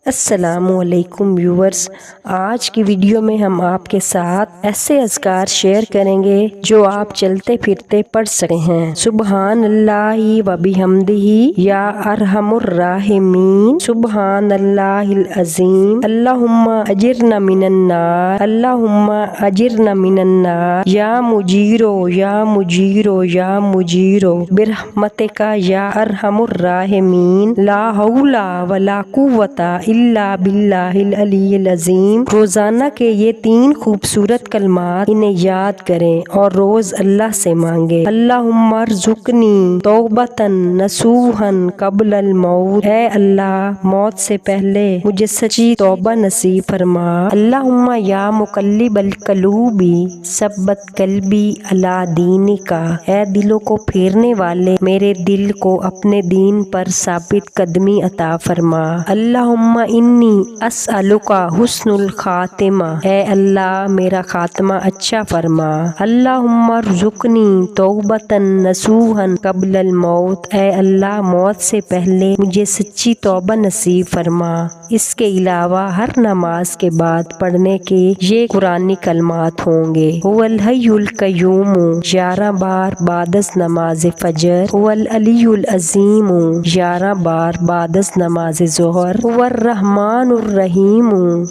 السلام علیکم ویورز، آج کی ویڈیو میں ہم آپ کے ساتھ ایسے اذکار شیئر کریں گے جو آپ چلتے پھرتے پڑھ سکتے ہیں۔ سبحان اللہ و بحمدہ یا ارحم الراحمین، سبحان اللہ العظیم، اللہم اجرنا من النار، اللہم اجرنا من النار، یا مجیرو یا مجیرو یا مجیرو برحمتک یا ارحم الراحمین، لا حول ولا قوت الا باللہ العلی العظیم۔ روزانہ کے یہ 3 خوبصورت کلمات، انہیں یاد کریں اور روز اللہ سے مانگیں۔ اللہم ارزقنی توبۃ نصوحا قبل الموت، اے اللہ موت سے پہلے مجھے سچی توبہ نصیب فرما۔ اللہم یا مقلب القلوب ثبت قلبی علی دینک، اے دلوں کو پھیرنے والے میرے دل کو اپنے دین پر ثابت قدمی عطا فرما۔ اللہم انی اسألک حسن الخاتمہ، اے اللہ میرا خاتمہ اچھا فرما۔ اللہم ارزقنی توبۃ نصوحا قبل الموت، اے اللہ موت سے پہلے مجھے سچی توبہ نصیب فرما۔ اس کے علاوہ ہر نماز کے بعد پڑھنے کے یہ قرآنی کلمات ہوں گے۔ هو الحی القیوم 11 بار بعد از نماز فجر، هو العلی العظیم 11 بار بعد از نماز ظہر، هو الرحمن الرحیم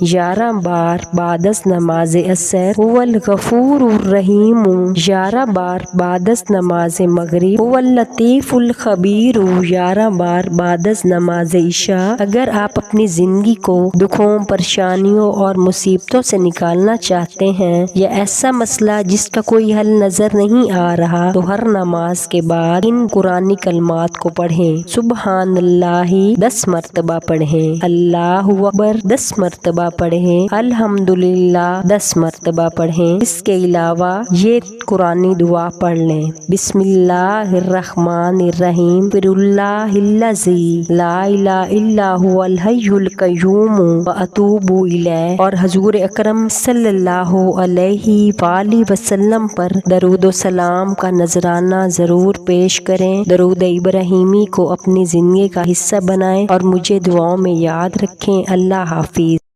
11 بار بعد از نماز عصر، هو الغفور الرحیم 11 بار بعد از نماز مغرب، هو اللطیف الخبیر 11 بار بعد از نماز عشاء۔ اگر آپ اپنی زندگی کو دکھوں، پریشانیوں اور مصیبتوں سے نکالنا چاہتے ہیں، یا ایسا مسئلہ جس کا کوئی حل نظر نہیں آ رہا، تو ہر نماز کے بعد ان قرآنی کلمات کو پڑھیں۔ سبحان اللہ 10 مرتبہ پڑھیں، اللہ اکبر 10 مرتبہ پڑھیں، الحمدللہ 10 مرتبہ پڑھیں۔ اس کے علاوہ یہ قرآنی دعا پڑھ لیں، بسم اللہ الرحمن الرحیم، پر اللہ الذی لا الہ الا هو الحی القیوم واتوب الیہ، اور حضور اکرم صلی اللہ علیہ وآلہ وسلم پر درود و سلام کا نذرانہ ضرور پیش کریں۔ درود ابراہیمی کو اپنی زندگی کا حصہ بنائیں اور مجھے دعاؤں میں یاد رکھیں۔ اللہ حافظ۔